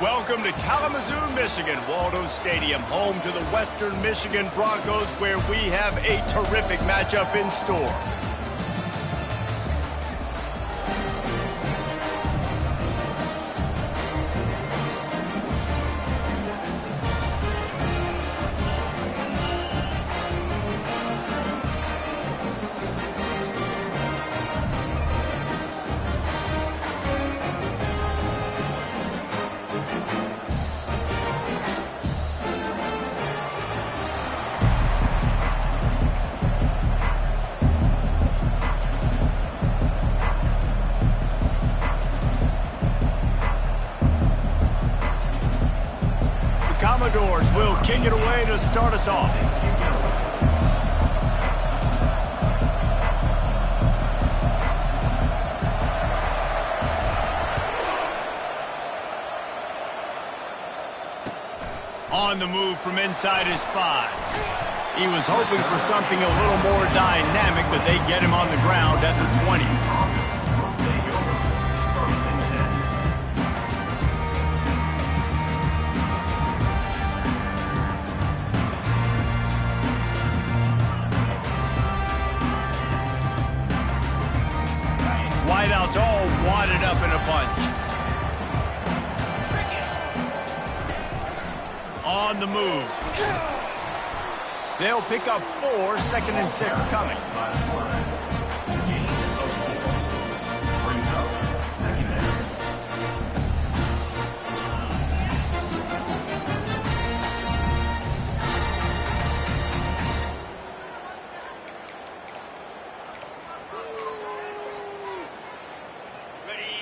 Welcome to Kalamazoo, Michigan, Waldo Stadium, home to the Western Michigan Broncos, where we have a terrific matchup in store. Commodores will kick it away to start us off. On the move from inside his 5. He was hoping for something a little more dynamic, but they get him on the ground at the 20. Wideouts all wadded up in a bunch. On the move. They'll pick up 4, 2nd and 6 coming.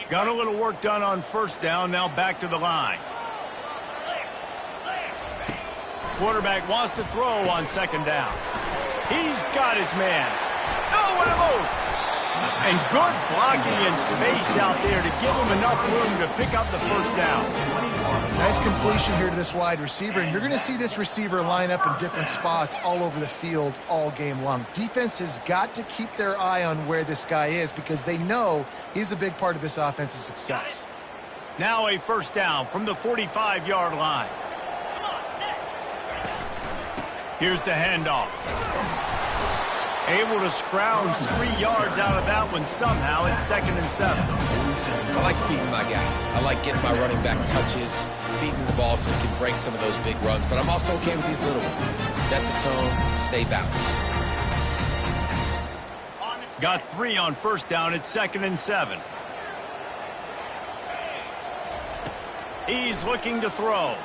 Got a little work done on first down, now back to the line. Quarterback wants to throw on 2nd down. He's got his man. Oh, what a move! And good blocking in space out there to give him enough room to pick up the first down. Nice completion here to this wide receiver, and you're going to see this receiver line up in different spots all over the field all game long. Defense has got to keep their eye on where this guy is because they know he's a big part of this offense's success. Now a first down from the 45-yard line. Here's the handoff. Able to scrounge 3 yards out of that one somehow. It's 2nd and 7. I like feeding my guy. I like getting my running back touches, feeding the ball so he can break some of those big runs. But I'm also okay with these little ones. Set the tone, stay balanced. Got 3 on first down. It's 2nd and 7. He's looking to throw.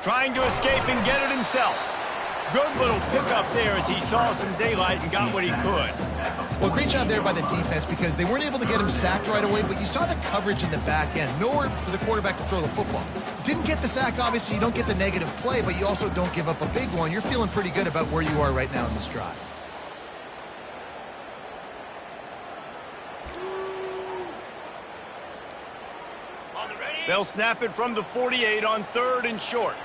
Trying to escape and get it himself. Good little pickup there as he saw some daylight and got what he could. Well, great job there by the defense because they weren't able to get him sacked right away, but you saw the coverage in the back end. Nowhere for the quarterback to throw the football. Didn't get the sack, obviously. You don't get the negative play, but you also don't give up a big one. You're feeling pretty good about where you are right now in this drive. They'll snap it from the 48 on 3rd and short.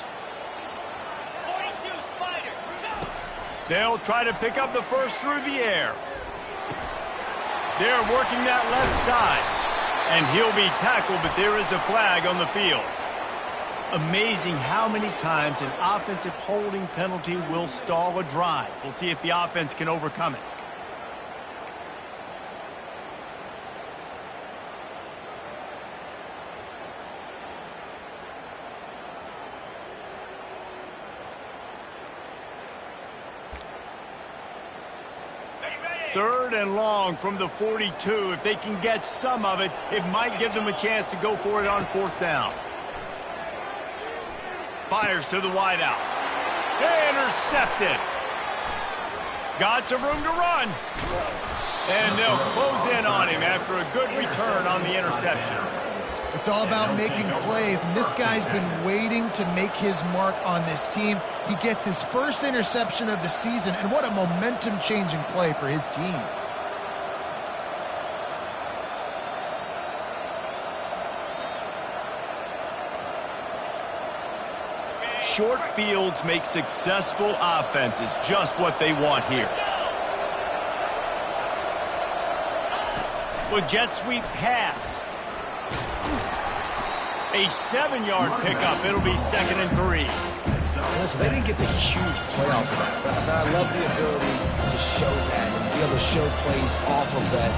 They'll try to pick up the first through the air. They're working that left side. And he'll be tackled, but there is a flag on the field. Amazing how many times an offensive holding penalty will stall a drive. We'll see if the offense can overcome it. Third and long from the 42. If they can get some of it, it might give them a chance to go for it on 4th down. Fires to the wideout. Intercepted. Got some room to run. And they'll close in on him after a good return on the interception. It's all about making plays, and this guy's been waiting to make his mark on this team. He gets his first interception of the season, and what a momentum-changing play for his team. Short fields make successful offenses just what they want here. With jet sweep pass. A 7-yard pickup. It'll be 2nd and 3. Listen, they didn't get the huge play off of that, but I love the ability to show that and be able to show plays off of that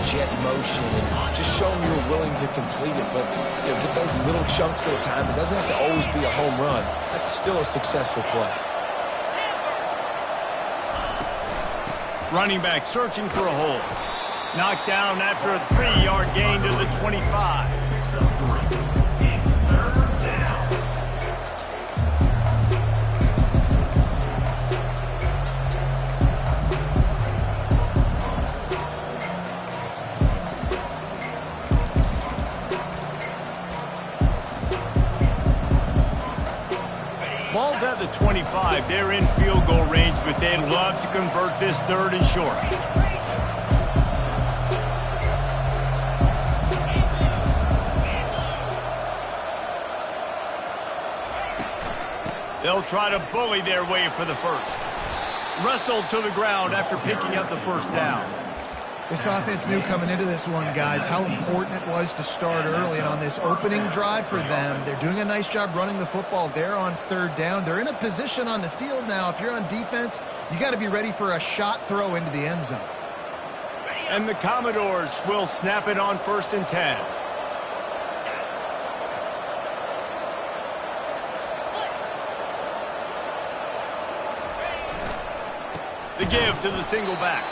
jet motion and just show them you're willing to complete it. But you know, get those little chunks at a time. It doesn't have to always be a home run. That's still a successful play. Running back searching for a hole. Knocked down after a 3-yard gain to the 25. Ball's at the 25. They're in field goal range, but they'd love to convert this 3rd and short. They'll try to bully their way for the first. Wrestled to the ground after picking up the first down. This offense knew coming into this one, guys, how important it was to start early. And on this opening drive for them, they're doing a nice job running the football. They're on 3rd down. They're in a position on the field now. If you're on defense, you got to be ready for a shot throw into the end zone. And the Commodores will snap it on 1st and 10. The give to the single back.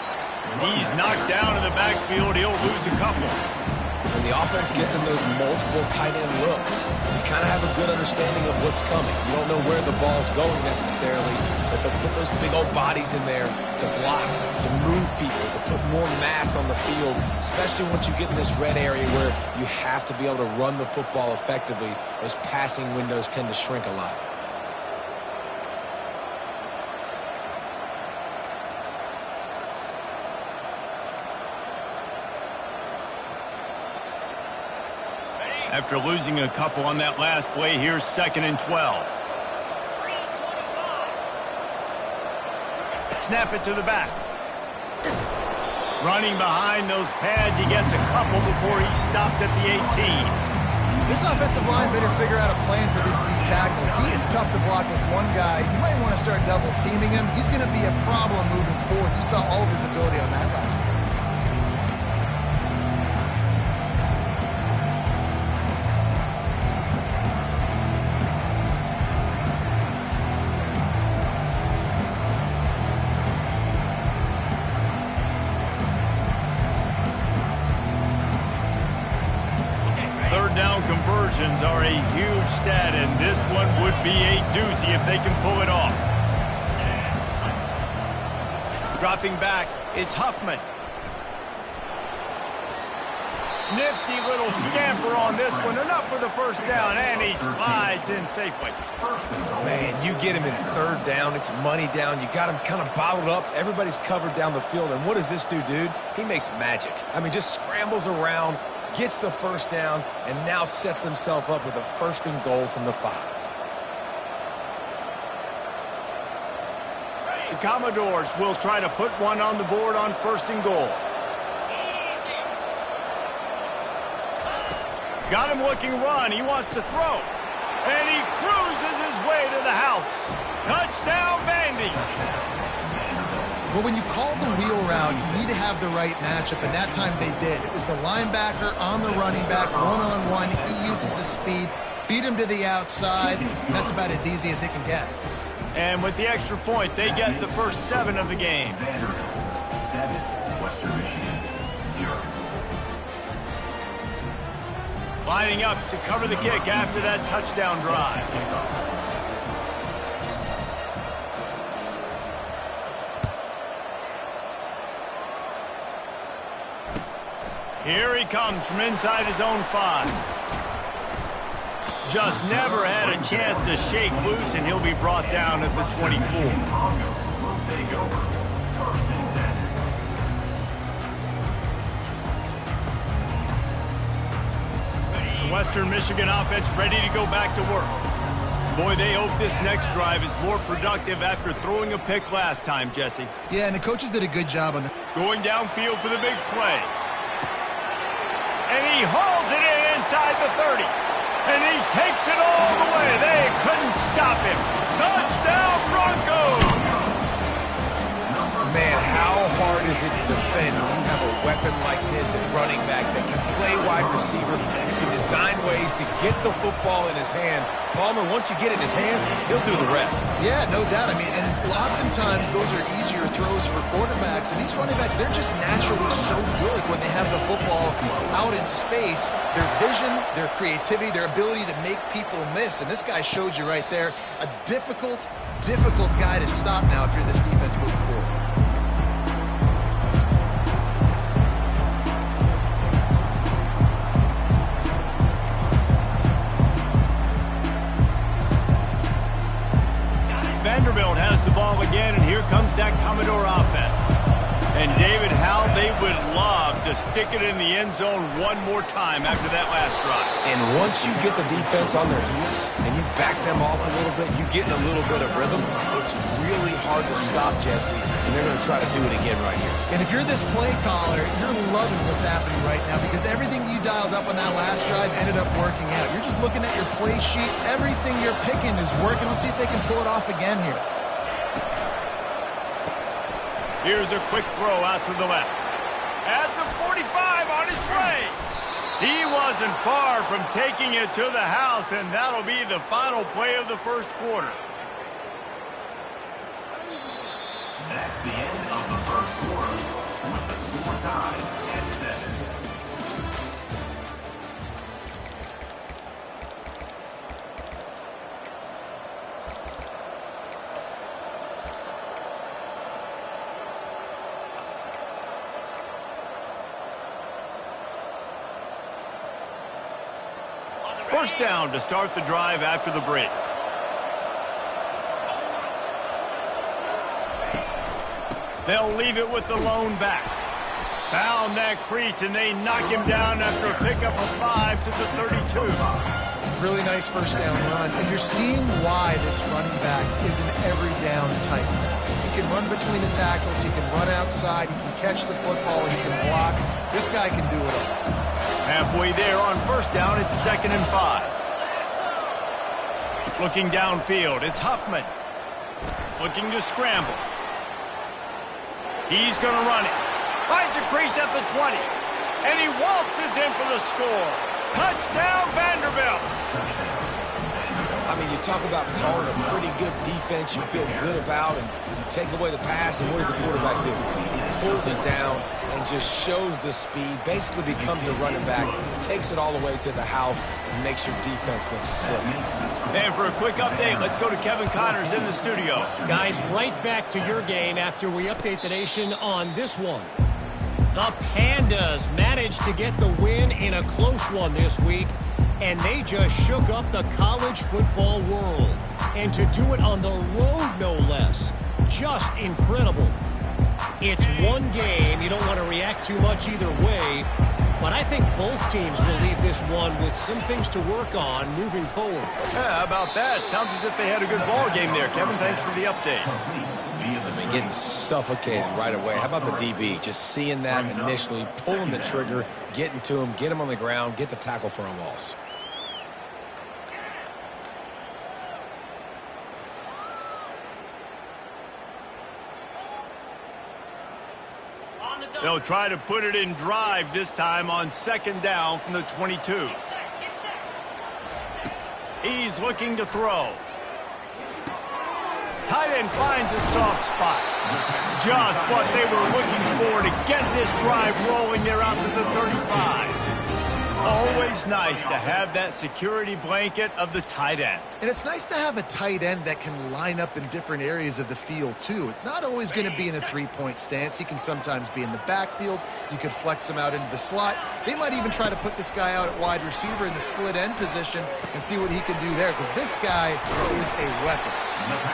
He's knocked down in the backfield. He'll lose a couple. When the offense gets in those multiple tight end looks, you kind of have a good understanding of what's coming. You don't know where the ball's going necessarily, but they'll put those big old bodies in there to block, to move people, to put more mass on the field, especially once you get in this red area where you have to be able to run the football effectively. Those passing windows tend to shrink a lot. After losing a couple on that last play, here's 2nd and 12. Snap it to the back. Running behind those pads, he gets a couple before he's stopped at the 18. This offensive line better figure out a plan for this D tackle. He is tough to block with one guy. You might want to start double teaming him. He's going to be a problem moving forward. You saw all of his ability on that last play. Conversions are a huge stat, and this one would be a doozy if they can pull it off. Dropping back, it's Huffman. Nifty little scamper on this one. Enough for the first down, and he slides in safely. Man, you get him in 3rd down. It's money down. You got him kind of bottled up. Everybody's covered down the field, and what does this do, dude? He makes magic. I mean, just scrambles around, gets the first down, and now sets himself up with a 1st and goal from the 5. The Commodores will try to put one on the board on 1st and goal. Got him looking run. He wants to throw. And he cruises his way to the house. Touchdown, Vandy. Well, when you call the wheel route, you need to have the right matchup, and that time they did. It was the linebacker on the running back, one-on-one. He uses his speed, beat him to the outside, and that's about as easy as it can get. And with the extra point, they get the first 7 of the game. 7, Western Michigan, 0. Lining up to cover the kick after that touchdown drive. Here he comes from inside his own 5. Just never had a chance to shake loose, and he'll be brought down at the 24. Will take over. 1st and 10. The Western Michigan offense ready to go back to work. Boy, they hope this next drive is more productive after throwing a pick last time, Jesse. Yeah, and the coaches did a good job on that. Going downfield for the big play. And he hauls it in inside the 30. And he takes it all the way. They couldn't stop him. Touchdown, Broncos! Man, how hard is it to defend when you have a weapon like this at running back that can play wide receiver? You can design ways to get the football in his hand. Palmer, once you get it in his hands, he'll do the rest. Yeah, no doubt. I mean, and oftentimes those are easier throws for quarterbacks. And these running backs, they're just naturally so good when they have the football out in space. Their vision, their creativity, their ability to make people miss. And this guy showed you right there, a difficult guy to stop now if you're this defense moving forward. Vanderbilt has the ball again, and here comes that Commodore offense. And David, how they would love to stick it in the end zone one more time after that last drive. And once you get the defense on their heels and you back them off a little bit, you get in a little bit of rhythm, it's really hard to stop, Jesse, and they're going to try to do it again right here. And if you're this play caller, you're loving what's happening right now because everything you dialed up on that last drive ended up working out. You're just looking at your play sheet. Everything you're picking is working. Let's see if they can pull it off again here. Here's a quick throw out to the left. At the 45 on his way. He wasn't far from taking it to the house, and that'll be the final play of the first quarter. That's the end of the first quarter with the score tied at 7. First down to start the drive after the break. They'll leave it with the lone back. Found that crease, and they knock him down after a pickup of 5 to the 32. Really nice first down run. And you're seeing why this running back is an every down type. He can run between the tackles. He can run outside. He can catch the football. He can block. This guy can do it all. Halfway there on first down, it's 2nd and 5. Looking downfield, it's Huffman. Looking to scramble. He's going to run it. Finds a crease at the 20. And he waltzes in for the score. Touchdown, Vanderbilt. I mean, you talk about calling a pretty good defense you feel good about, and you take away the pass, and what does the quarterback do? He pulls it down and just shows the speed, basically becomes a running back, takes it all the way to the house, and makes your defense look silly. And for a quick update, let's go to Kevin Connors in the studio. Guys, right back to your game after we update the nation on this one. The Pandas managed to get the win in a close one this week, and they just shook up the college football world. And to do it on the road, no less. Just incredible. It's one game. You don't want to react too much either way. But I think both teams will leave this one with some things to work on moving forward. Yeah, how about that? Sounds as if they had a good ball game there. Kevin, thanks for the update. I mean, getting suffocated right away. How about the DB? Just seeing that initially, pulling the trigger, getting to him, get him on the ground, get the tackle for a loss. They'll try to put it in drive this time on 2nd down from the 22. He's looking to throw. Tight end finds a soft spot. Just what they were looking for to get this drive rolling there out to the 35. Always nice to have that security blanket of the tight end. And it's nice to have a tight end that can line up in different areas of the field, too. It's not always going to be in a three-point stance. He can sometimes be in the backfield. You could flex him out into the slot. They might even try to put this guy out at wide receiver in the split end position and see what he can do there, because this guy is a weapon.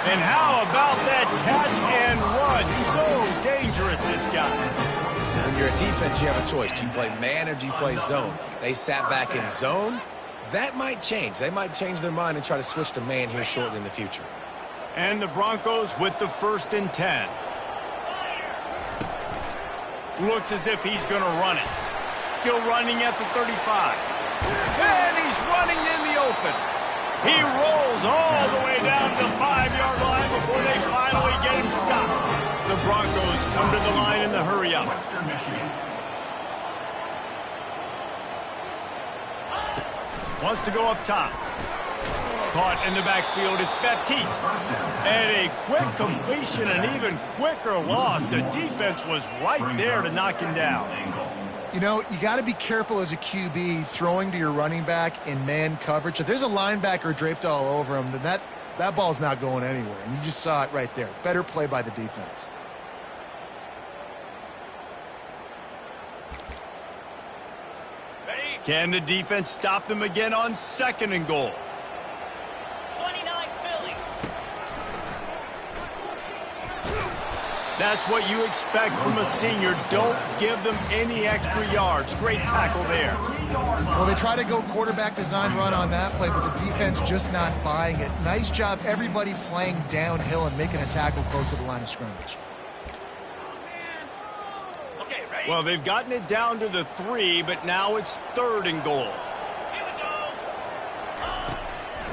And how about that catch and run? So dangerous, this guy. When you're a defense, you have a choice. Do you play man or do you play zone? They sat back in zone. That might change. They might change their mind and try to switch to man here shortly in the future. And the Broncos with the 1st and 10. Looks as if he's going to run it. Still running at the 35. And he's running in the open. He rolls all the way down to the 5-yard line before they finally get him stopped. The Broncos come to the line in the hurry-up. Western Michigan. Wants to go up top. Caught in the backfield, it's Baptiste. And a quick completion, an even quicker loss. The defense was right there to knock him down. You know, you got to be careful as a QB throwing to your running back in man coverage. If there's a linebacker draped all over him, then that ball's not going anywhere. And you just saw it right there. Better play by the defense. Can the defense stop them again on 2nd and goal? 29 Philly. That's what you expect from a senior. Don't give them any extra yards. Great tackle there. Well, they try to go quarterback design run on that play, but the defense just not buying it. Nice job, everybody playing downhill and making a tackle close to the line of scrimmage. Well, they've gotten it down to the 3, but now it's 3rd and goal.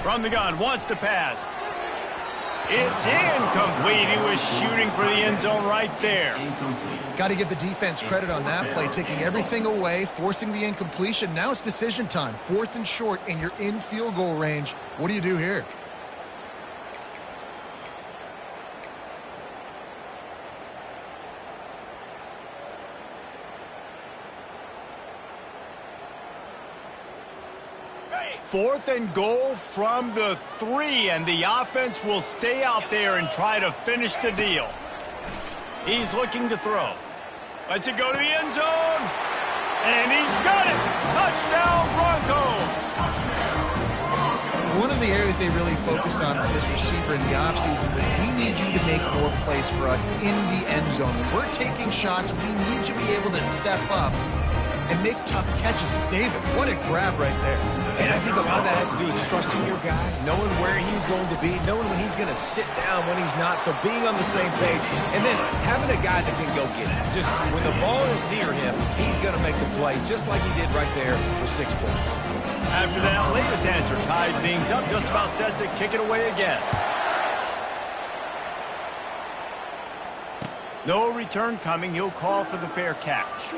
From the gun, wants to pass. It's incomplete. He was shooting for the end zone right there. Got to give the defense credit on that play, taking everything away, forcing the incompletion. Now it's decision time. 4th and short, and you're in field goal range. What do you do here? Fourth and goal from the 3, and the offense will stay out there and try to finish the deal. He's looking to throw. Lets it go to the end zone, and he's got it. Touchdown, Broncos. One of the areas they really focused on for this receiver in the offseason was we need you to make more plays for us in the end zone. When we're taking shots, we need you to be able to step up and make tough catches. David, what a grab right there. And I think a lot of that has to do with trusting your guy, knowing where he's going to be, knowing when he's going to sit down, when he's not, so being on the same page, and then having a guy that can go get it. Just when the ball is near him, he's going to make the play, just like he did right there for 6 points. After that latest answer tied things up, just about set to kick it away again. No return coming. He'll call for the fair catch.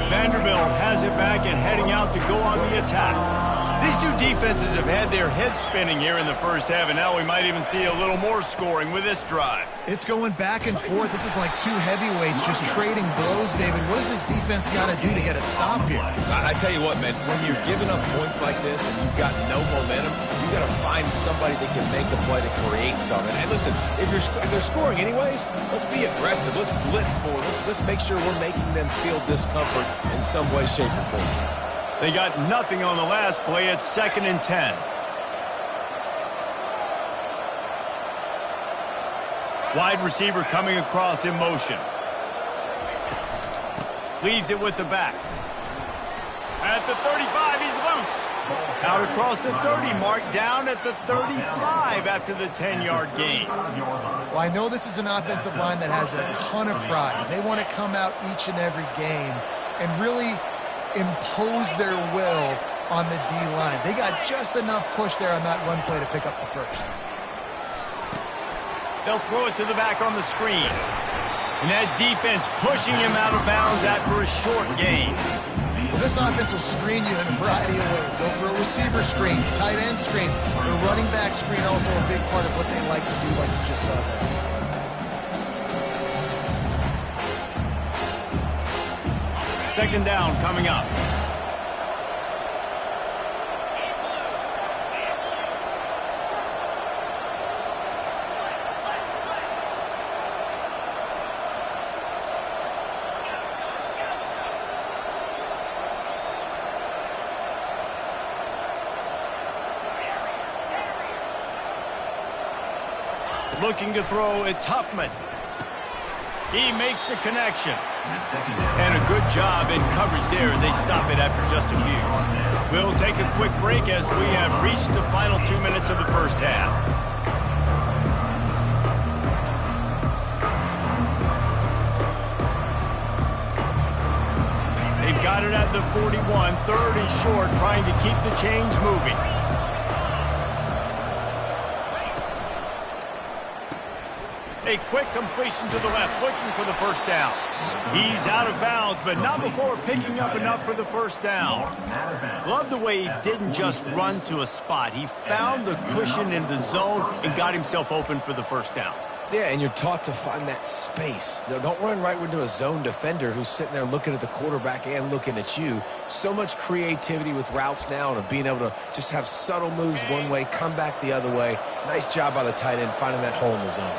Vanderbilt has it back and heading out to go on the attack. These two defenses have had their heads spinning here in the first half, and now we might even see a little more scoring with this drive. It's going back and forth. This is like two heavyweights just trading blows, David. What does this defense got to do to get a stop here? I tell you what, man, when you're giving up points like this and you've got no momentum, you got to find somebody that can make a play to create something. And listen, if they're scoring anyways, let's be aggressive. Let's blitz more. Let's make sure we're making them feel discomfort in some way, shape, or form. They got nothing on the last play. It's 2nd and 10. Wide receiver coming across in motion. Leaves it with the back. At the 35, he's loose. Out across the 30 mark, down at the 35 after the 10-yard gain. Well, I know this is an offensive line that has a ton of pride. They want to come out each and every game and really impose their will on the D-line. They got just enough push there on that run play to pick up the first. They'll throw it to the back on the screen. And that defense pushing him out of bounds after a short gain. Well, this offense will screen you in a variety of ways. They'll throw receiver screens, tight end screens. The running back screen also a big part of what they like to do, like you just saw there. Second down coming up. Looking to throw, it's Huffman. He makes the connection. And a good job in coverage there as they stop it after just a few. We'll take a quick break as we have reached the final 2 minutes of the first half. at the 41, 3rd and short, trying to keep the chains moving. A quick completion to the left, looking for the first down. He's out of bounds, but not before picking up enough for the first down. Love the way he didn't just run to a spot. He found the cushion in the zone and got himself open for the first down. Yeah, and you're taught to find that space. Don't run right into a zone defender who's sitting there looking at the quarterback and looking at you. So much creativity with routes now and of being able to just have subtle moves one way, come back the other way. Nice job by the tight end finding that hole in the zone.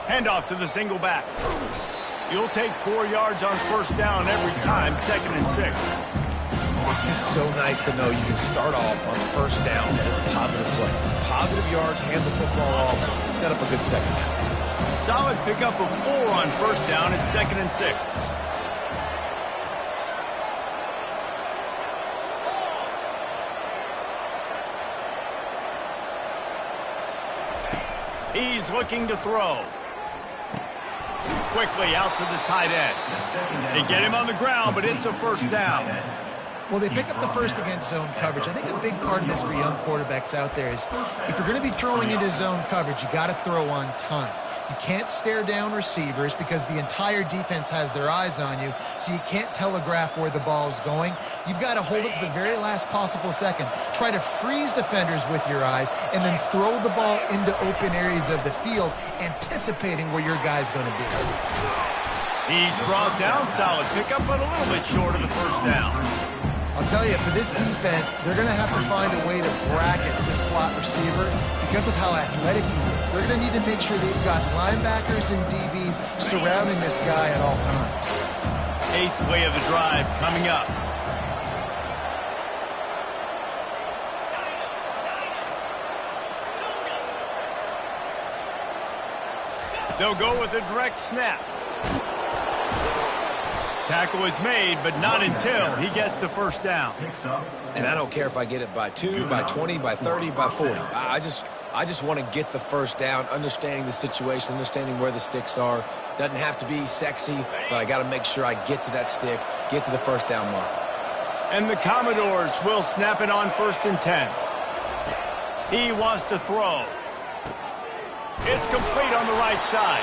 Handoff to the single back. You'll take 4 yards on first down every time, 2nd and 6. It's just so nice to know you can start off on first down with positive plays. Positive yards, hand the football off, set up a good second down. Solid pickup of 4 on first down at 2nd and 6. He's looking to throw. Quickly out to the tight end. They get him on the ground, but it's a first down. Well, they pick up the first against zone coverage. I think a big part of this for young quarterbacks out there is if you're going to be throwing into zone coverage, you got to throw on time. You can't stare down receivers because the entire defense has their eyes on you, so you can't telegraph where the ball's going. You've got to hold it to the very last possible second. Try to freeze defenders with your eyes and then throw the ball into open areas of the field, anticipating where your guy's going to be. He's brought down, solid pickup, but a little bit short of the first down. I'll tell you, for this defense, they're going to have to find a way to bracket this slot receiver because of how athletic he is. They're going to need to make sure they've got linebackers and DBs surrounding this guy at all times. 8th play of the drive coming up. They'll go with a direct snap. Tackle is made, but not until he gets the first down. And I don't care if I get it by 2, by 20, by 30, by 40. I just want to get the first down, understanding the situation, understanding where the sticks are. Doesn't have to be sexy, but I got to make sure I get to that stick, get to the first down mark. And the Commodores will snap it on 1st and 10. He wants to throw. It's complete on the right side.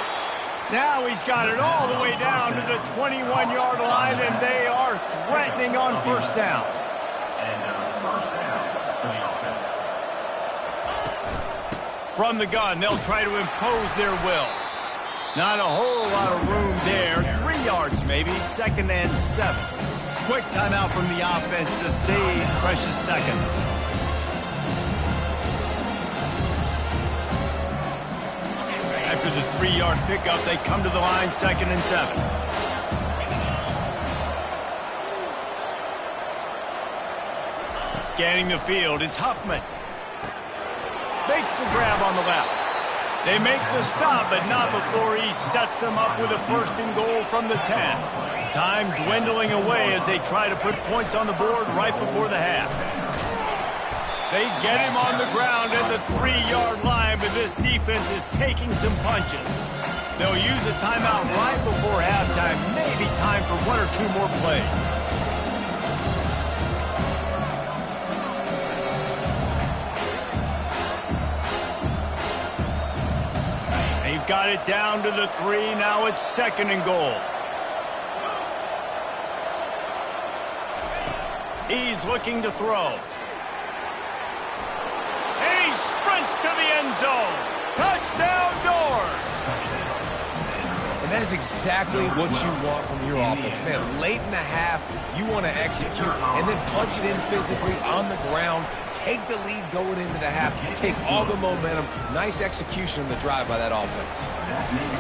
Now he's got it all the way down to the 21-yard line, and they are threatening on first down. First down for the offense. From the gun, they'll try to impose their will. Not a whole lot of room there. 3 yards maybe, 2nd and 7. Quick timeout from the offense to save precious seconds. After the 3-yard pickup, they come to the line, 2nd and 7. Scanning the field, it's Huffman. Makes the grab on the left. They make the stop, but not before he sets them up with a 1st and goal from the 10. Time dwindling away as they try to put points on the board right before the half. They get him on the ground at the 3-yard line, but this defense is taking some punches. They'll use a timeout right before halftime, maybe time for 1 or 2 more plays. They've got it down to the 3, now it's 2nd and goal. He's looking to throw. Sprints to the end zone. Touchdown, Doors. And that is exactly what you want from your offense. Man, late in the half, you want to execute and then punch it in physically on the ground. Take the lead going into the half. Take all the momentum. Nice execution on the drive by that offense.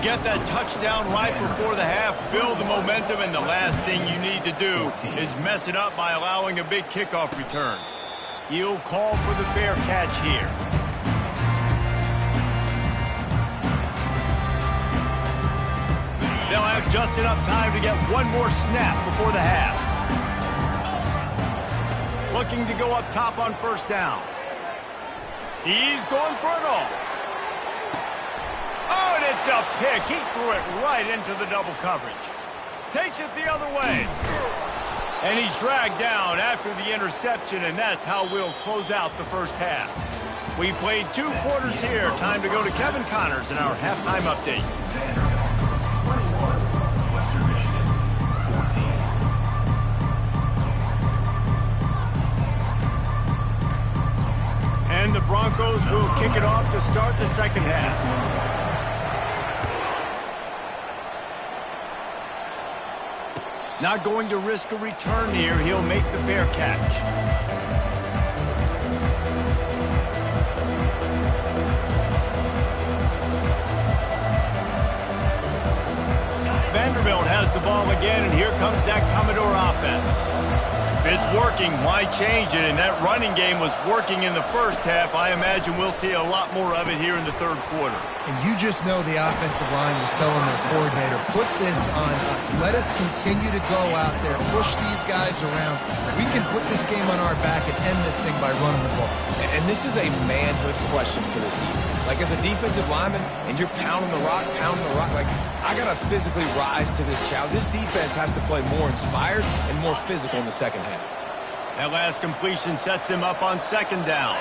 Get that touchdown right before the half. Build the momentum, and the last thing you need to do is mess it up by allowing a big kickoff return. He'll call for the fair catch here. They'll have just enough time to get one more snap before the half. Looking to go up top on first down. He's going for it all. Oh, and And it's a pick. He threw it right into the double coverage. Takes it the other way. And he's dragged down after the interception, and that's how we'll close out the first half. We played 2 quarters here. Time to go to Kevin Connors in our halftime update. And the Broncos will kick it off to start the second half. Not going to risk a return here. He'll make the fair catch. Vanderbilt has the ball again, and here comes that Commodore offense. If it's working, why change it? And that running game was working in the first half. I imagine we'll see a lot more of it here in the third quarter. And you just know the offensive line was telling their coordinator, put this on us. Let us continue to go out there, push these guys around. We can put this game on our back and end this thing by running the ball. And this is a manhood question for this defense. Like, as a defensive lineman, and you're pounding the rock, like, I got to physically rise to this challenge. This defense has to play more inspired and more physical in the second half. That last completion sets him up on second down.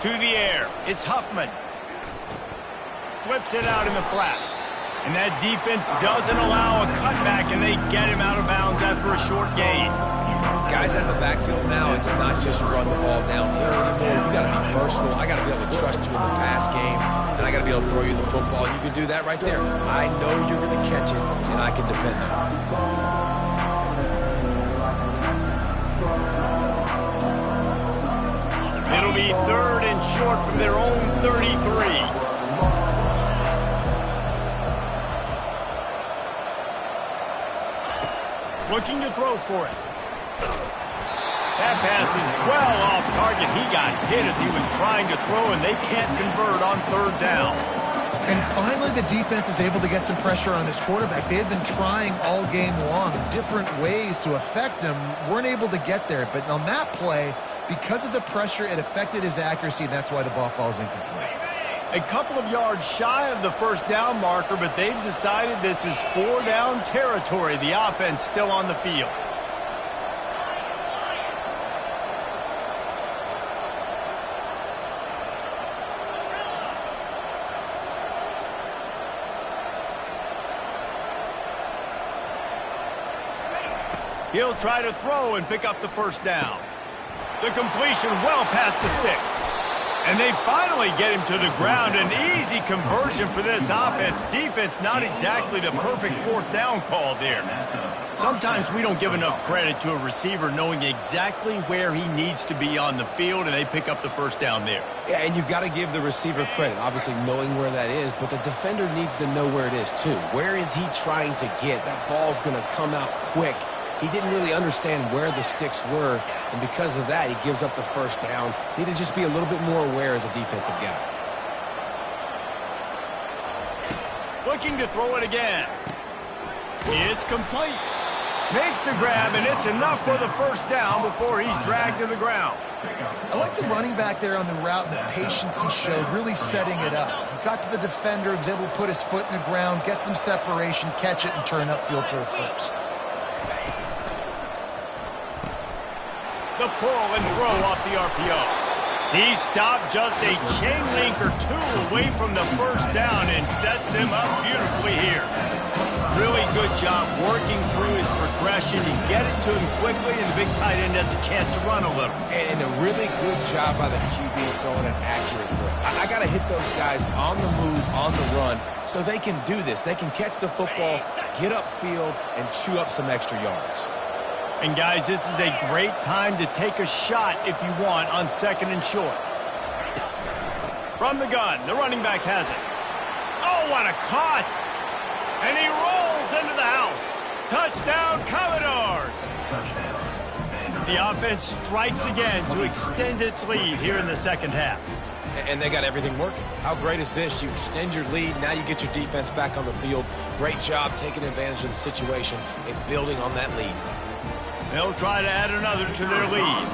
To the air. It's Huffman. Flips it out in the flat. And that defense doesn't allow a cutback, and they get him out of bounds after a short gain. Guys out of the backfield now, it's not just run the ball downhill anymore. You got to be versatile. I got to be able to trust you in the pass game, and I got to be able to throw you the football. You can do that right there. I know you're going to catch it, and I can depend on it. It'll be 3rd and short from their own 33. Looking to throw for it. That pass is well off target. He got hit as he was trying to throw, and they can't convert on 3rd down. And finally, the defense is able to get some pressure on this quarterback. They had been trying all game long different ways to affect him. Weren't able to get there. But on that play, because of the pressure, it affected his accuracy, and that's why the ball falls incomplete. A couple of yards shy of the 1st down marker, but they've decided this is 4-down territory. The offense still on the field. He'll try to throw and pick up the 1st down. The completion well past the sticks. And they finally get him to the ground. An easy conversion for this offense. Defense, not exactly the perfect 4th down call there. Sometimes we don't give enough credit to a receiver knowing exactly where he needs to be on the field, and they pick up the 1st down there. Yeah, and you've got to give the receiver credit, obviously knowing where that is, but the defender needs to know where it is too. Where is he trying to get? That ball's going to come out quick. He didn't really understand where the sticks were, and because of that, he gives up the 1st down. Need to just be a little bit more aware as a defensive guy. Looking to throw it again. It's complete. Makes the grab, and it's enough for the 1st down before he's dragged to the ground. I like the running back there on the route and the patience he showed, really setting it up. He got to the defender, was able to put his foot in the ground, get some separation, catch it, and turn upfield for a 1st. The pull and throw off the RPO. He stopped just a chain link or 2 away from the 1st down and sets them up beautifully here. Really good job working through his progression. You get it to him quickly, and the big tight end has a chance to run a little. And a really good job by the QB throwing an accurate throw. I got to hit those guys on the move, on the run, so they can do this. They can catch the football, get upfield, and chew up some extra yards. And, guys, this is a great time to take a shot if you want on 2nd and short. From the gun, the running back has it. Oh, what a caught! And he rolls into the house. Touchdown, Commodores! Touchdown, Vanderbilt. The offense strikes again to extend its lead here in the second half. And they got everything working. How great is this? You extend your lead. Now you get your defense back on the field. Great job taking advantage of the situation and building on that lead. They'll try to add another to their lead.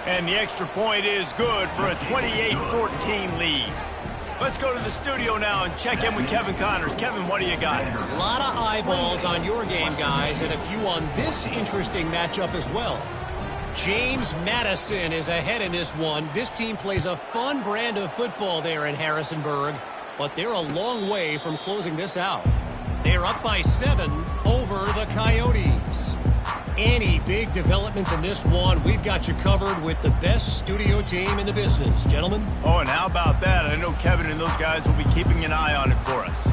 And the extra point is good for a 28-14 lead. Let's go to the studio now and check in with Kevin Connors. Kevin, what do you got? A lot of eyeballs on your game, guys, and a few on this interesting matchup as well. James Madison is ahead in this one. This team plays a fun brand of football there in Harrisonburg, but they're a long way from closing this out. They're up by 7 over the Coyotes. Any big developments in this one, we've got you covered with the best studio team in the business. Gentlemen? Oh, and how about that? I know Kevin and those guys will be keeping an eye on it for us.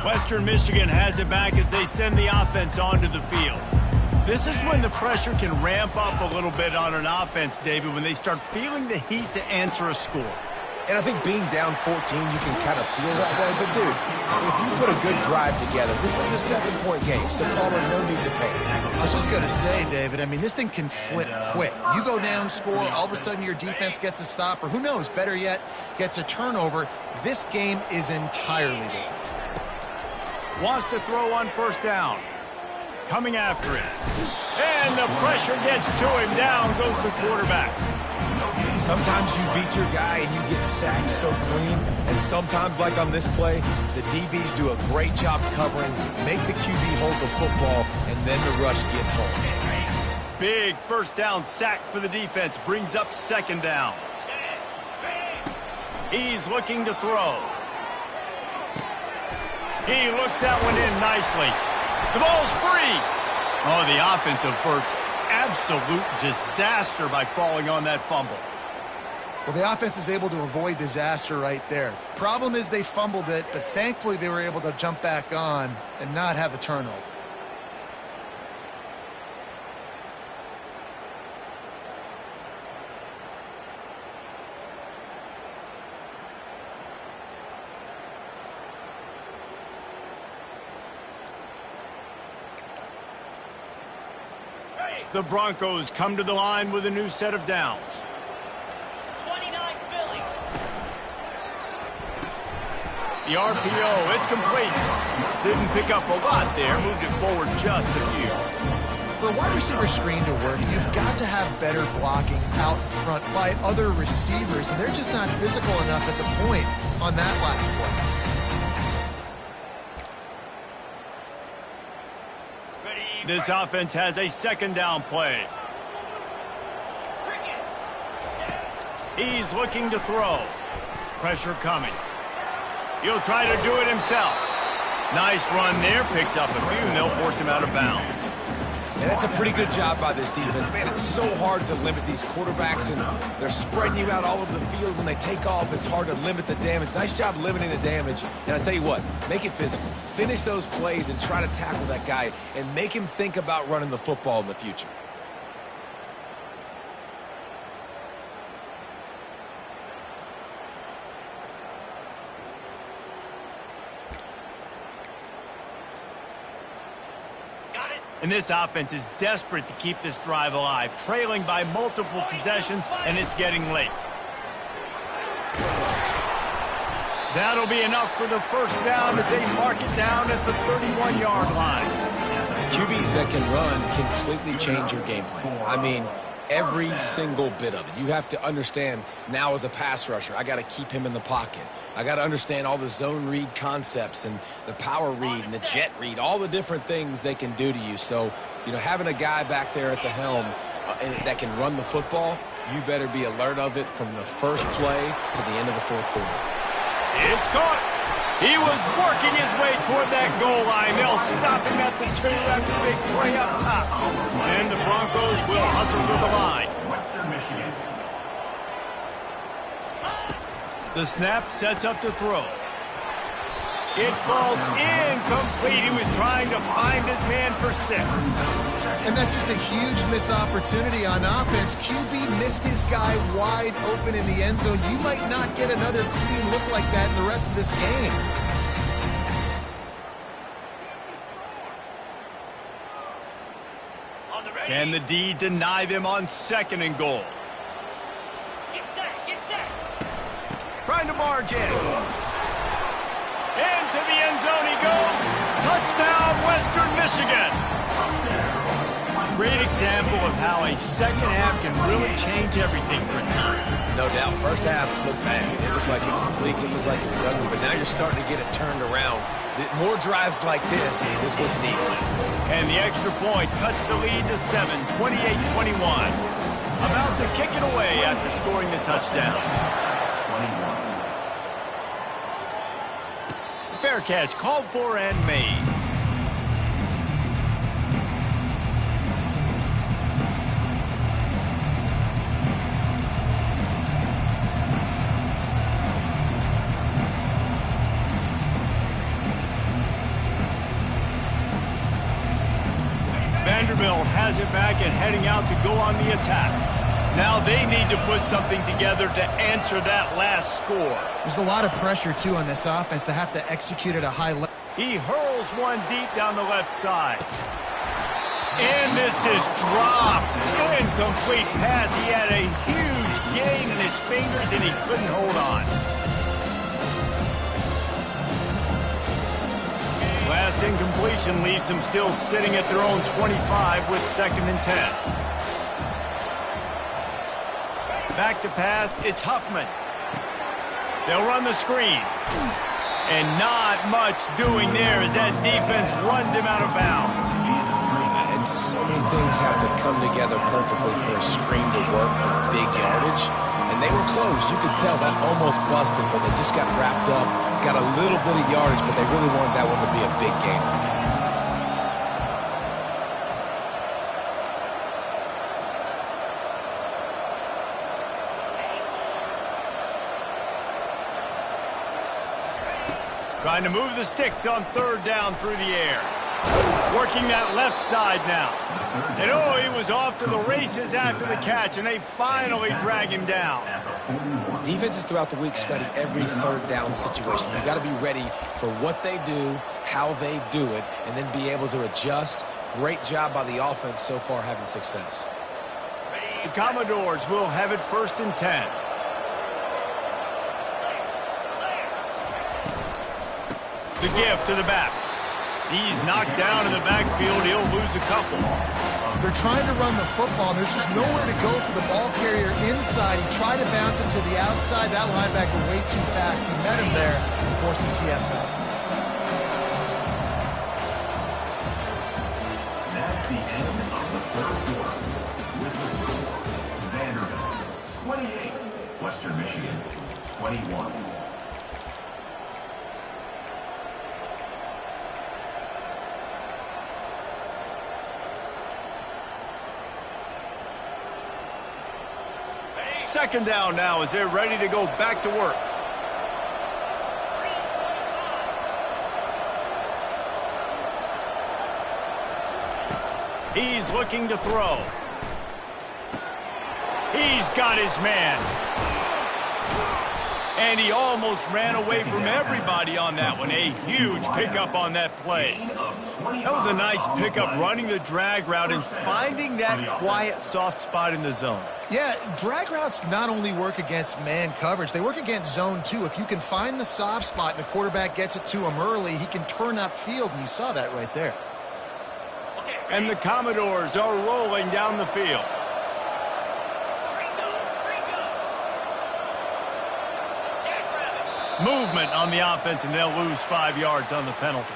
Western Michigan has it back as they send the offense onto the field. This is when the pressure can ramp up a little bit on an offense, David, when they start feeling the heat to answer a score. And I think being down 14, you can kind of feel that way. But, dude, if you put a good drive together, this is a 7-point game, so Palmer, no need to panic. I was just going to say, David, I mean, this thing can flip quick. You go down, score, all of a sudden your defense gets a stop, or who knows, better yet, gets a turnover. This game is entirely different. Wants to throw on first down. Coming after it. And the pressure gets to him. Down goes the quarterback. Sometimes you beat your guy and you get sacked so clean. And sometimes, like on this play, the DBs do a great job covering, make the QB hold the football, and then the rush gets home. Big first down sack for the defense. Brings up second down. He's looking to throw. He looks that one in nicely. The ball's free. Oh, the offense averts absolute disaster by falling on that fumble. Well, the offense is able to avoid disaster right there. Problem is they fumbled it, but thankfully they were able to jump back on and not have a turnover. The Broncos come to the line with a new set of downs. 29 Philly. The RPO, it's complete. Didn't pick up a lot there, moved it forward just a few. For a wide receiver screen to work, you've got to have better blocking out in front by other receivers, and they're just not physical enough at the point on that last play. This offense has a second down play. He's looking to throw. Pressure coming. He'll try to do it himself. Nice run there. Picks up a few, and they'll force him out of bounds. And that's a pretty good job by this defense. Man, it's so hard to limit these quarterbacks, and they're spreading you out all over the field. When they take off, it's hard to limit the damage. Nice job limiting the damage. And I tell you what, make it physical. Finish those plays and try to tackle that guy and make him think about running the football in the future. And this offense is desperate to keep this drive alive, trailing by multiple possessions, and it's getting late. That'll be enough for the first down as they mark it down at the 31-yard line. QBs that can run completely change your game plan. I mean, every single bit of it. You have to understand now as a pass rusher, I got to keep him in the pocket. I got to understand all the zone read concepts and the power read and the jet read, all the different things they can do to you. So, you know, having a guy back there at the helm that can run the football, you better be alert of it from the first play to the end of the fourth quarter. It's caught. He was working his way toward that goal line. They'll stop him at the 2 after a big play up top. And the Broncos will hustle to the line. Western Michigan. The snap sets up to throw. It falls Incomplete. He was trying to find his man for 6. And that's just a huge missed opportunity on offense. QB missed his guy wide open in the end zone. You might not get another clean look like that in the rest of this game. Can the D deny them on 2nd and goal? Get set, get set. Trying to march in. Into the end zone he goes. Touchdown, Western Michigan. Great example of how a second half can really change everything for a team. No doubt. First half looked bad. It looked like it was bleak. It looked like it was ugly. But now you're starting to get it turned around. More drives like this is what's needed. And the extra point cuts the lead to 7, 28-21. About to kick it away after scoring the touchdown. 21. Fair catch called for and made. Vanderbilt has it back and heading out to go on the attack. Now they need to put something together to answer that last score. There's a lot of pressure, too, on this offense to have to execute at a high level. He hurls one deep down the left side. And this is dropped. Incomplete pass. He had a huge gain in his fingers and he couldn't hold on. Last incompletion leaves them still sitting at their own 25 with 2nd and 10. Back to pass, it's Huffman. They'll run the screen. And not much doing there as that defense runs him out of bounds. And so many things have to come together perfectly for a screen to work for big yardage. And they were close. You could tell that almost busted, but they just got wrapped up, got a little bit of yardage, but they really wanted that one to be a big game. Trying to move the sticks on 3rd down through the air. Working that left side now. And oh, he was off to the races after the catch, and they finally drag him down. Defenses throughout the week study every 3rd down situation. You've got to be ready for what they do, how they do it, and then be able to adjust. Great job by the offense so far having success. The Commodores will have it 1st and 10. The give to the back. He's knocked down in the backfield. He'll lose a couple. They're trying to run the football, and there's just nowhere to go for the ball carrier inside. He tried to bounce it to the outside. That linebacker way too fast. He met him there and forced the TFL. That's the end of the 3rd quarter. With the score, Vanderbilt 28, Western Michigan 21. Second down now as they're ready to go back to work. He's looking to throw. He's got his man. And he almost ran away from everybody on that one. A huge pickup on that play. That was a nice pickup, running the drag route and finding that quiet, soft spot in the zone. Yeah, drag routes not only work against man coverage, they work against zone too. If you can find the soft spot and the quarterback gets it to him early, he can turn upfield, and you saw that right there. And the Commodores are rolling down the field. Movement on the offense, and they'll lose 5 yards on the penalty.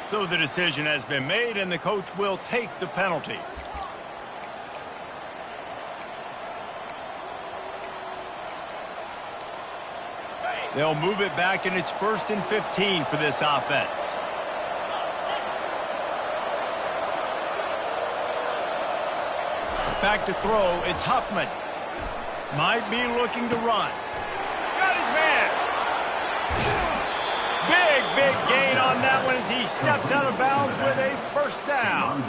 So the decision has been made, and the coach will take the penalty. They'll move it back, and it's 1st and 15 for this offense. Back to throw, it's Huffman. Might be looking to run. Got his man. Big big gain on that one as he steps out of bounds with a first down.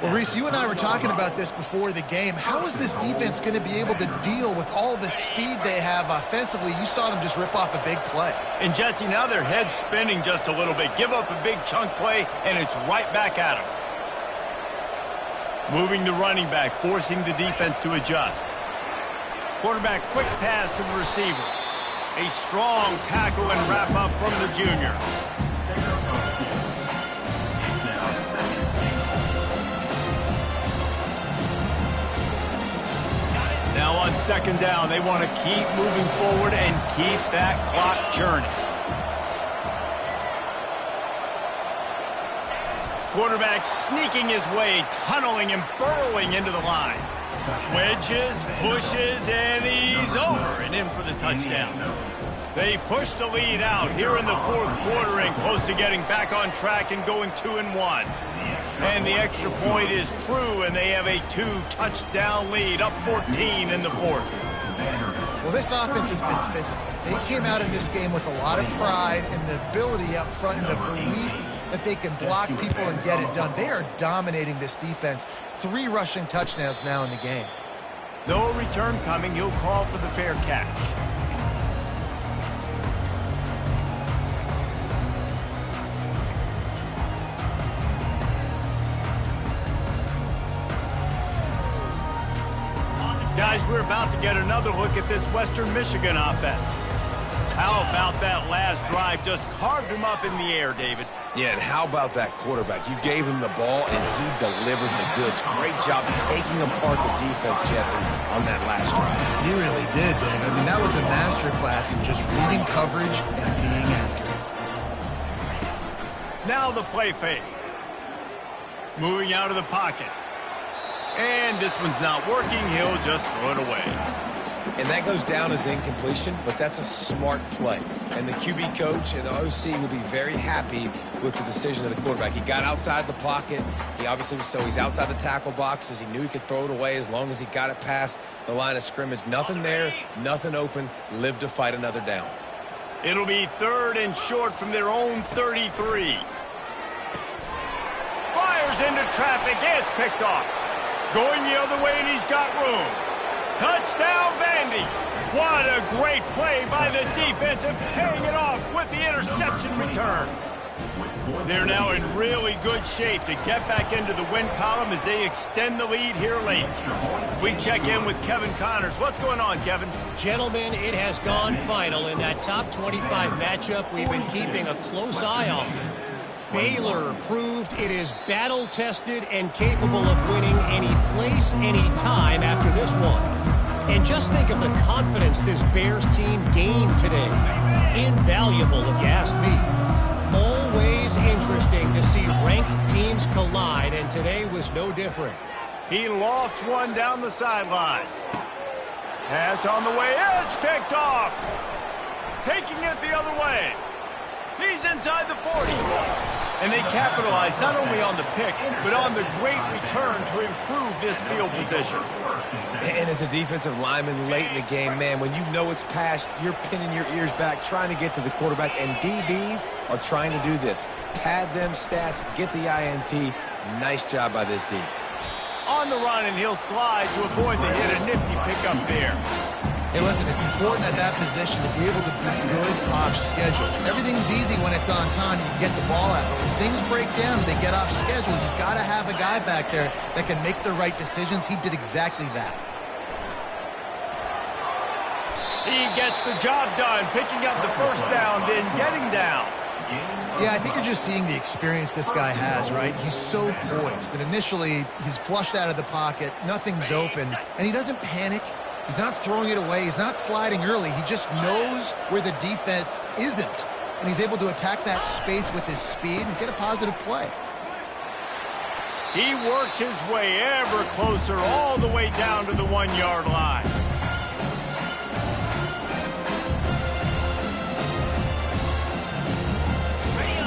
Well, Reese, you and I were talking about this before the game. How is this defense going to be able to deal with all the speed they have offensively? You saw them just rip off a big play. And Jesse, now their head's spinning just a little bit. Give up a big chunk play, and it's right back at them. Moving the running back, forcing the defense to adjust. Quarterback, quick pass to the receiver. A strong tackle and wrap up from the junior. Now on second down, they want to keep moving forward and keep that clock churning. Quarterback sneaking his way, tunneling and burrowing into the line. Wedges, pushes, and he's over and in for the touchdown. They push the lead out here in the fourth quarter and close to getting back on track and going 2-1. And the extra point is true, and they have a 2-touchdown lead, up 14 in the fourth. Well, this offense has been physical. They came out in this game with a lot of pride and the ability up front and the belief that they can block people and get it done. They are dominating this defense. 3 rushing touchdowns now in the game. No return coming. He'll call for the fair catch. Guys, we're about to get another look at this Western Michigan offense. How about that last drive? Just carved him up in the air, David. Yeah, and how about that quarterback? You gave him the ball, and he delivered the goods. Great job taking apart the defense, Jesse, on that last drive. He really did, Dave. I mean, that was a masterclass in just reading coverage and being accurate. Now the play fake. Moving out of the pocket. And this one's not working. He'll just throw it away. And that goes down as incompletion, but that's a smart play. And the QB coach and the OC will be very happy with the decision of the quarterback. He got outside the pocket. He obviously, so he's outside the tackle boxes. He knew he could throw it away as long as he got it past the line of scrimmage. Nothing there, nothing open. Live to fight another down. It'll be 3rd and short from their own 33. Fires into traffic. It's picked off. Going the other way, and he's got room. Touchdown, Vandy. What a great play by the defense and paying it off with the interception return. They're now in really good shape to get back into the win column as they extend the lead here late. We check in with Kevin Connors. What's going on, Kevin? Gentlemen, it has gone final in that top 25 matchup we've been keeping a close eye on. Baylor proved it is battle-tested and capable of winning any place, any time after this one. And just think of the confidence this Bears team gained today. Invaluable, if you ask me. Always interesting to see ranked teams collide, and today was no different. He lost one down the sideline. Pass on the way. It's picked off. Taking it the other way. He's inside the 40. And they capitalize not only on the pick, but on the great return to improve this field position. And as a defensive lineman late in the game, man, when you know it's past, you're pinning your ears back, trying to get to the quarterback, and DBs are trying to do this. Pad them stats, get the INT. Nice job by this D. On the run, and he'll slide to avoid the hit. A nifty pickup there. Hey, listen, it's important at that position to be able to be good off schedule. Everything's easy when it's on time. You can get the ball out. But when things break down, they get off schedule. You've got to have a guy back there that can make the right decisions. He did exactly that. He gets the job done, picking up the first down, then getting down. Yeah, I think you're just seeing the experience this guy has, right? He's so poised that initially he's flushed out of the pocket, nothing's open, and he doesn't panic. He's not throwing it away. He's not sliding early. He just knows where the defense isn't, and he's able to attack that space with his speed and get a positive play. He works his way ever closer all the way down to the 1-yard line.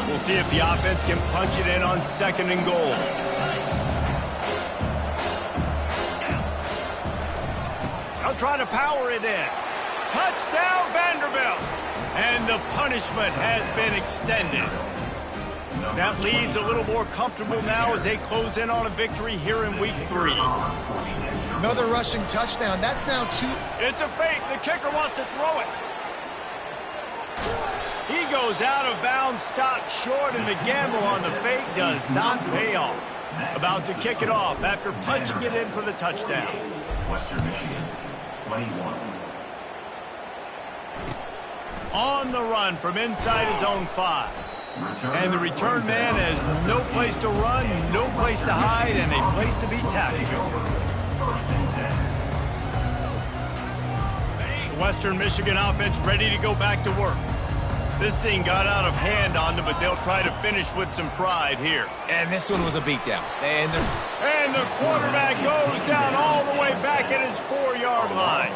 We'll see if the offense can punch it in on 2nd and goal. They'll try to power it in. Touchdown, Vanderbilt. And the punishment has been extended. That lead's a little more comfortable now as they close in on a victory here in week 3. Another rushing touchdown. That's now 2. It's a fake. The kicker wants to throw it. He goes out of bounds, stopped short, and the gamble on the fake does not pay off. About to kick it off after punching it in for the touchdown. Western Michigan, 21. On the run from inside his own 5. And the return man has no place to run, no place to hide, and a place to be tackled. Western Michigan offense ready to go back to work. This thing got out of hand on them, but they'll try to finish with some pride here. And this one was a beatdown. And the quarterback goes down all the way back at his 4-yard line.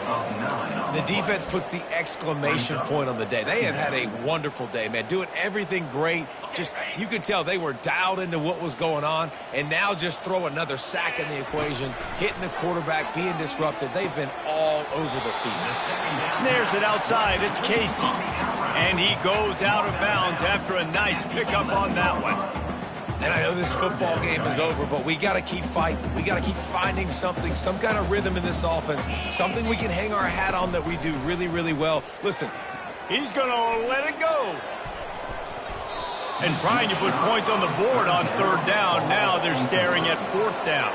the defense puts the exclamation point on the day. They have had a wonderful day, man, doing everything great. Just, you could tell they were dialed into what was going on, and now just throw another sack in the equation, hitting the quarterback, being disrupted. They've been all over the field. Snares it outside. It's Casey. And he goes out of bounds after a nice pickup on that one. And I know this football game is over, but we got to keep fighting. We got to keep finding something, some kind of rhythm in this offense, something we can hang our hat on that we do really, really well. Listen, he's going to let it go. And trying to put points on the board on third down. Now they're staring at fourth down.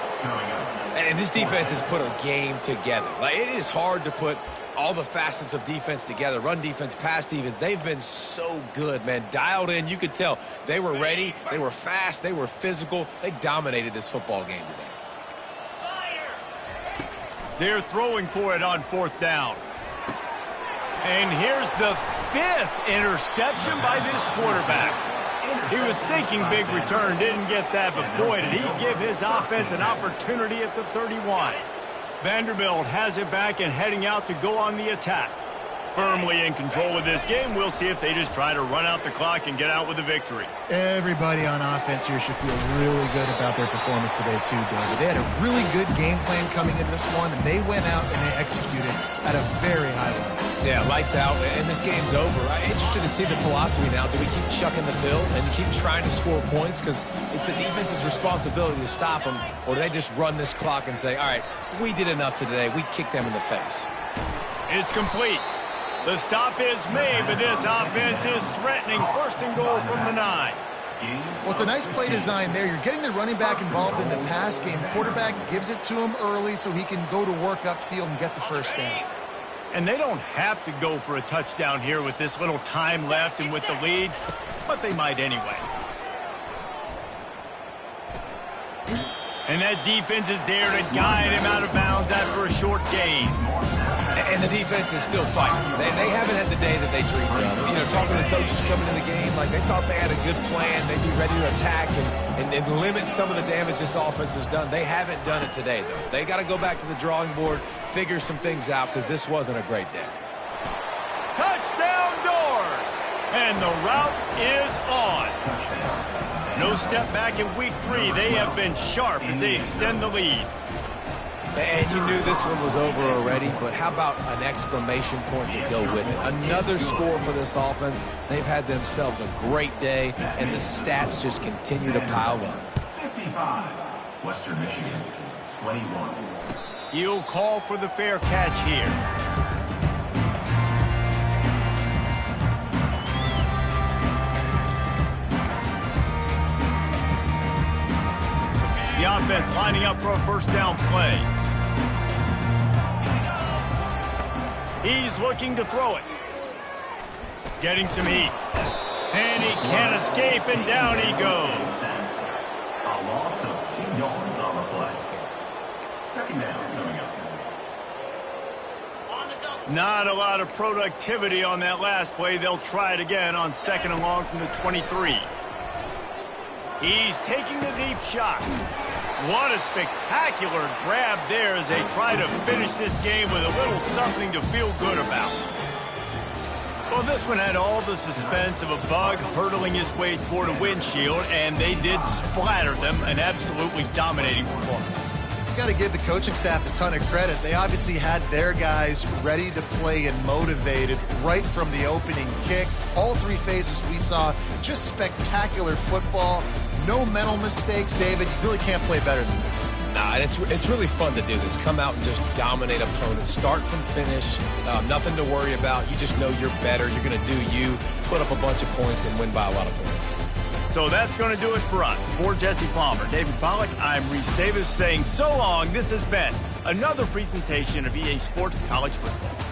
And this defense has put a game together. Like, it is hard to put all the facets of defense together. Run defense, pass defense. They've been so good, man. Dialed in. You could tell they were ready. They were fast. They were physical. They dominated this football game today. They're throwing for it on fourth down. And here's the fifth interception by this quarterback. He was thinking big return, didn't get that, but boy, did he give his offense an opportunity at the 31. Vanderbilt has it back and heading out to go on the attack. Firmly in control of this game. We'll see if they just try to run out the clock and get out with a victory. Everybody on offense here should feel really good about their performance today too, David. They had a really good game plan coming into this one, and they went out and they executed at a very high level. Yeah, lights out, and this game's over. I'm interested to see the philosophy now. Do we keep chucking the pill and keep trying to score points? Because it's the defense's responsibility to stop them, or do they just run this clock and say, all right, we did enough today. We kicked them in the face. It's complete. The stop is made, but this offense is threatening. First and goal from the 9. Well, it's a nice play design there. You're getting the running back involved in the pass game. Quarterback gives it to him early so he can go to work upfield and get the first down. And they don't have to go for a touchdown here with this little time left and with the lead, but they might anyway. And that defense is there to guide him out of bounds after a short gain. And the defense is still fighting. They haven't had the day that they dreamed of. You know, talking to the coaches coming in the game, like they thought they had a good plan. They'd be ready to attack and limit some of the damage this offense has done. They haven't done it today, though. They got to go back to the drawing board, figure some things out, because this wasn't a great day. Touchdown doors! And the route is on. No step back in week 3. They have been sharp as they extend the lead. And you knew this one was over already, but how about an exclamation point to go with it? Another score for this offense. They've had themselves a great day, and the stats just continue to pile up. 55, Western Michigan, 21. He'll call for the fair catch here. The offense lining up for a first down play. He's looking to throw it. Getting some heat. And he can't escape, and down he goes. A loss of 2 yards on the play. Second down coming up. Not a lot of productivity on that last play. They'll try it again on second and long from the 23. He's taking the deep shot. What a spectacular grab there as they try to finish this game with a little something to feel good about. Well, this one had all the suspense of a bug hurtling his way toward a windshield, and they did splatter them. An absolutely dominating performance. got to give the coaching staff a ton of credit. They obviously had their guys ready to play and motivated right from the opening kick. All three phases we saw, just spectacular football. No mental mistakes, David. You really can't play better than that. Nah, and it's really fun to do this. Come out and just dominate opponents. Start from finish. Nothing to worry about. You just know you're better. You're going to do you, put up a bunch of points, and win by a lot of points. So that's going to do it for us. For Jesse Palmer, David Pollack, I'm Reese Davis saying so long. This has been another presentation of EA Sports College Football.